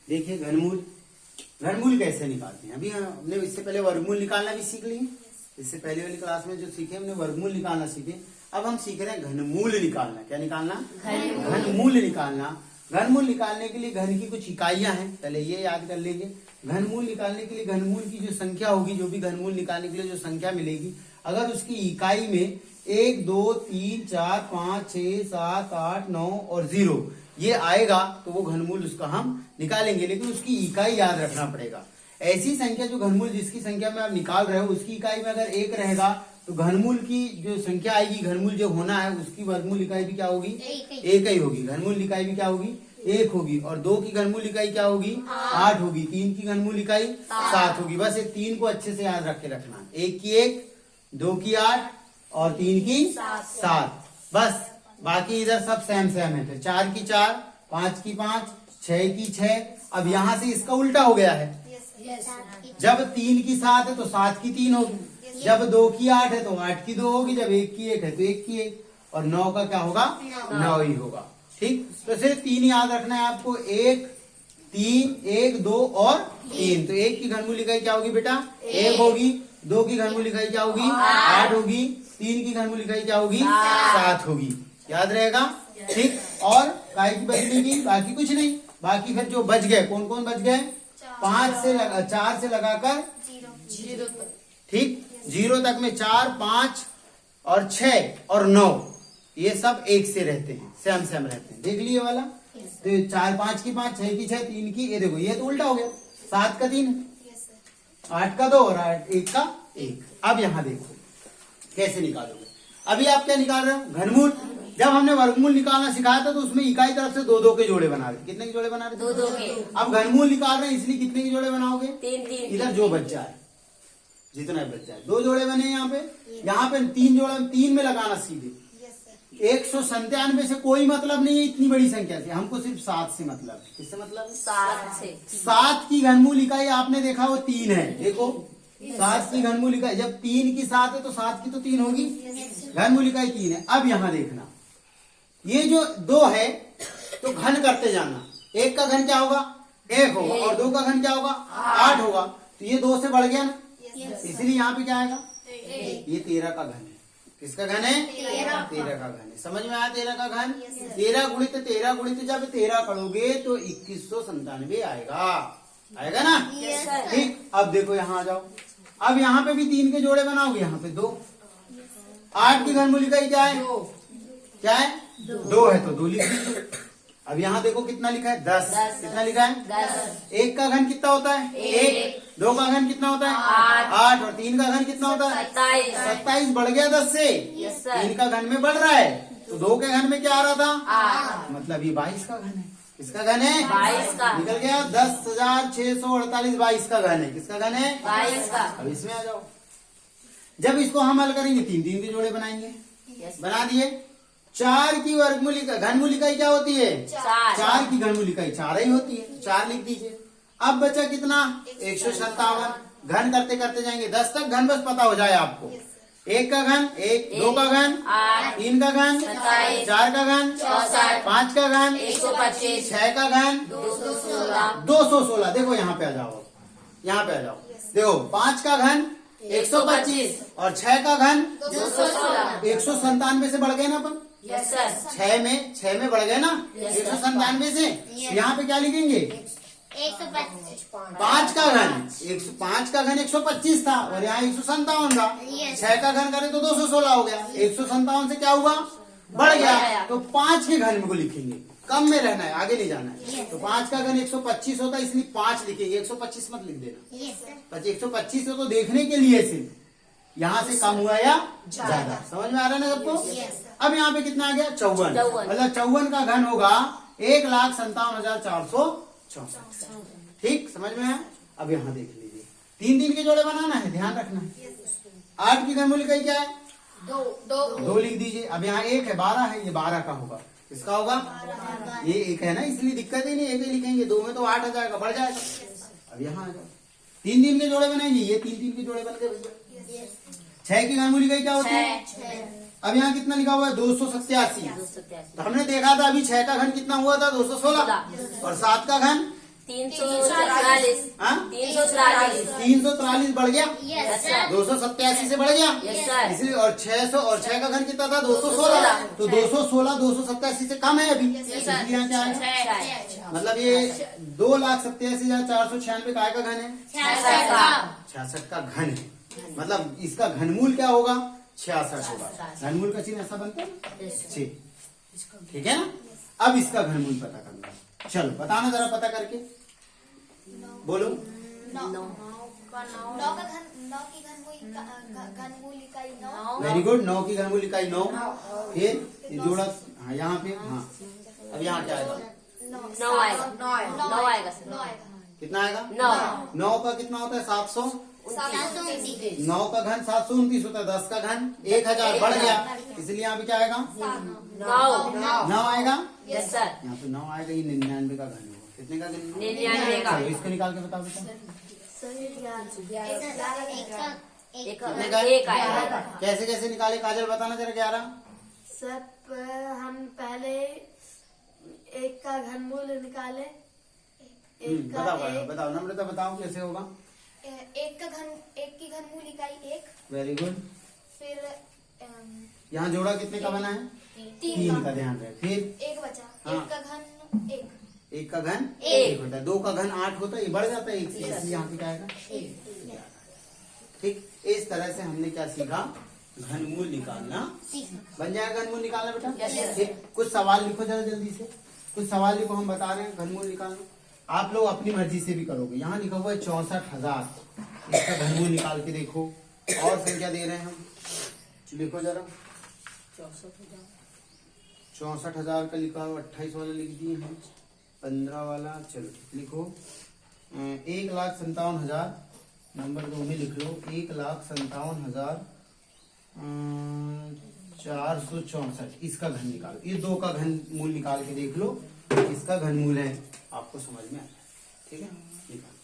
देखिए घनमूल, घनमूल कैसे निकालते हैं। अभी हमने इससे पहले वर्गमूल निकालना भी सीख लिए। इससे पहले वाली क्लास में जो सीखे हमने वर्गमूल निकालना सीखे। अब हम सीख रहे हैं घनमूल निकालना। क्या निकालना? घनमूल निकालना। घनमूल निकालने के लिए घन की कुछ इकाइयां हैं, पहले ये याद कर लीजिए। घनमूल निकालने के लिए घनमूल की जो संख्या होगी, जो भी घनमूल निकालने के लिए जो संख्या मिलेगी, अगर उसकी इकाई में 1 2 3 4 5 6 7 8 9 और 0 ये आएगा तो वो घनमूल उसका हम निकालेंगे। लेकिन उसकी इकाई याद रखना पड़ेगा। ऐसी संख्या जो घनमूल जिसकी संख्या में आप निकाल रहे हो उसकी इकाई में अगर 1 रहेगा तो घनमूल की जो संख्या आएगी, घनमूल जो होना है उसकी वर्गमूल इकाई भी क्या होगी? 1 ही होगी। घनमूल इकाई भी क्या होगी? 1 होगी। और 2 की घनमूल इकाई क्या होगी? 8 होगी। 3 की घनमूल इकाई 7 होगी। बस ये 3 को अच्छे से याद रख के रखना। 1 की 1, 2 की 8 और 3 की 7। बस बाकी इधर सब सेम सेम है। फिर 4 की 4, 5 की 5, 6 की 6। अब यहाँ से इसका उल्टा हो गया है। जब 3 की 7 है तो 7 की 3 होगी। जब 2 की 8 है तो 8 की 2 होगी। जब 1 की 1 है तो 1 की 1। और 9 का क्या होगा? 9 ही होगा। ठीक, तो सिर्फ 3 याद रखना है आपको। 1 3 1 2 और 3। तो 1 की घनमूल इकाई क्या होगी बेटा? 1 होगी। 2 की घनमूल इकाई क्या होगी? 8 होगी। 3 की घनमूल इकाई क्या होगी? 7 होगी। याद रहेगा? ठीक, और काय की बचने की बाकी कुछ नहीं। बाकी फिर जो बच गए, कौन कौन बच गए? 4 से लगाकर 0 तक। ठीक, 0 तक में 4 5 और 6 और 9 ये सब 1 से रहते हैं, सेम सेम रहते हैं। देख लिए वाला। तो 4 5 की 5, 6 की 6, 3 की, ये देखो ये तो उल्टा हो गया। 7 का 3, 8 का 2 और 1 का 1। अब यहाँ देखो कैसे निकालोगे। अभी आप क्या निकाल रहे हो? घनमूल। जब हमने वर्गमूल निकालना सिखाया था तो उसमें इकाई तरफ से 2 2 के जोड़े बना रहे। कितने के जोड़े बना रहे? 2 2 के। अब घनमूल निकाल रहे हैं इसलिए कितने के जोड़े बनाओगे? 3 3। इधर जो बच जाए, जितना बच जाए। 2 जोड़े बने यहाँ पे 3 जोड़े 3 में लगाना सीधे। 197 से कोई मतलब नहीं है इतनी बड़ी संख्या से। हमको सिर्फ 7 से मतलब है। किससे मतलब है? 7 से। 7 की घनमूल इकाई आपने देखा वो 3 है। देखो 7 की घनमूल इकाई जब 3 की 7 है तो 7 की तो 3 होगी। घनमूल इकाई 3 है। अब यहाँ देखना, ये जो 2 है तो घन करते जाना। 1 का घन क्या होगा? 1 होगा। और 2 का घन क्या होगा? 8 होगा। तो ये 2 से बढ़ गया ना, इसलिए यहाँ पे क्या आएगा? ये 13 का घन है। किसका घन है? 13 का घन है। समझ में आया? 13 का घन। 13 गुणित 13 गुणित जब 13 करोगे तो 2197 आएगा। आएगा ना? ठीक, अब देखो यहाँ आ जाओ। अब यहाँ पे भी 3 के जोड़े बनाओगे। यहाँ पे 2। 8 की घनमूल इकाई क्या है? क्या है? 2 है तो 2 लिख दीजिए। अब यहाँ देखो कितना लिखा है? 10। कितना लिखा है? 10। 1 का घन कितना होता है? 1। 2 का घन कितना होता है? 8। और 3 का घन कितना होता है? 27 बढ़ गया 10 से। 3 का घन में बढ़ रहा है तो 2 के घन में क्या आ रहा था? 8। मतलब ये 22 का घन है। किसका घन है? 22 का। निकल गया 10,648 22 का घन है। किसका घन है? 22 का। अब इसमें आ जाओ। जब इसको हम हल करेंगे 3 3 के जोड़े बनाएंगे। बना दिए। 4 की वर्गमूल इकाई घनमूल इकाई क्या होती है? 4 की घनमूल इकाई 4 ही होती है। 4 लिख दीजिए। अब बचा कितना? 157। घन करते करते जाएंगे 10 तक। घन बस पता हो जाए आपको। 1 का घन 1, 2 का घन 3 का घन 4 का घन 5 का घन 125, 6 का घन 216। देखो यहाँ पे आ जाओ। यहाँ पे आ जाओ। देखो 5 का घन 125 और 6 का घन 197 से बढ़ गए ना अपन। 6 में बढ़ गए ना 197 से। यहाँ पे क्या लिखेंगे? 5 का घन 5 का घन 125 था और यहाँ 157 था। 6 का घन करें तो 216 हो गया। 157 से क्या हुआ? बढ़ गया। तो 5 के घन को लिखेंगे। कम में रहना है, आगे नहीं जाना है। तो 5 का घन 125 होता है इसलिए 5 लिखेंगे। 125 मत लिख देना। 125 तो देखने के लिए सिर्फ यहाँ से कम हुआ या ज्यादा। समझ में आ रहा है ना सबको? अब यहाँ पे कितना आ गया? 54। मतलब 54 का घन होगा 1,57,464। ठीक, समझ में आया? अब यहाँ देख लीजिए 3 3 के जोड़े बनाना है, ध्यान रखना है। 8 की घनमूल इकाई क्या है? 2 लिख दीजिए। अब यहाँ 1 है 12 है, ये 12 का होगा। किसका होगा? ये 1 है ना, इसलिए दिक्कत ही नहीं। 1 ही लिखेंगे। 2 में तो 8 आ जाएगा, बढ़ जाएगा। अब यहाँ आ जाओ। 3 3 के जोड़े बनाएंगे। ये 3 3 के जोड़े बन गए भैया। 6 की घनमूल इकाई क्या होती है? अब यहाँ कितना लिखा हुआ है? 287। तो हमने देखा था अभी 6 का घन कितना हुआ था? 216। और 7 का घन 344 हाँ 343 343 बढ़ गया, यस सर 287 से बढ़ गया, यस सर इसलिए और 600 और 6 का घन कितना था 216, तो 216 287 से कम है अभी, इसलिए यहाँ क्या आएगा, मतलब ये 2,87,496 काय का घन है, 66 का घन है, मतलब इसका घनमूल क्या होगा 66 होगा। घनमूल का चिन्ह ऐसा बनता है ना, ठीक है ना। अब इसका घनमूल पता करना, चलो बताना जरा पता करके बोलो। 9 की घनमूल इकाई 9। वेरी गुड, 9 की घनमूल इकाई 9, फिर ये जोड़ा हाँ यहाँ पे हाँ, अब यहाँ क्या आएगा 9 आएगा 9 आएगा सर 9 आएगा। कितना आएगा 9 9 का कितना होता है 700, 9 का घन 729 होता है, 10 का घन 1000 बढ़ गया, इसलिए यहाँ पे क्या आएगा 9 आएगा, यस सर यहाँ पे 9 आएगा, ये 99 का घन होगा, कितने का घन होगा? 99 का। चलो, इसको निकाल के बताओ बेटा कितने का है? एक आएगा कैसे कैसे निकाले काजल बताना जरा 11। सर हम पहले एक का घनमूल निकाले, एक का बताओ एक, बताओ नम्रता बताओ कैसे होगा। एक की घनमूल इकाई 1। वेरी गुड, फिर यहाँ जोड़ा कितने का बना है 3 का, ध्यान रहे, फिर 1 बचा, हाँ। 1 का घन 1। 1 का घन एक। 1 होता है, 2 का घन 8 होता है, ये बढ़ जाता है 1 से, इसलिए यहाँ पे क्या आएगा 1। ठीक, इस तरह से हमने क्या सीखा घनमूल निकालना, बन जाएगा घनमूल निकालना बेटा। Yes, ठीक, कुछ सवाल लिखो जरा जल्दी से, कुछ सवाल लिखो, हम बता रहे हैं घनमूल निकालना, आप लोग अपनी मर्जी से भी करोगे। यहाँ लिखा हुआ है 64,000, इसका घनमूल निकाल के देखो, और संख्या दे रहे हैं हम, लिखो जरा 64,000 का लिखा हुआ, 28 वाला लिख दिए हैं, 15 वाला, चलो लिखो 1,57,000, नंबर 2 में लिख लो 1,57,464, इसका घन निकालो, ये 2 का घन मूल निकाल के देख लो, इसका घन मूल है, आपको समझ में आ जाए, ठीक है निकालो।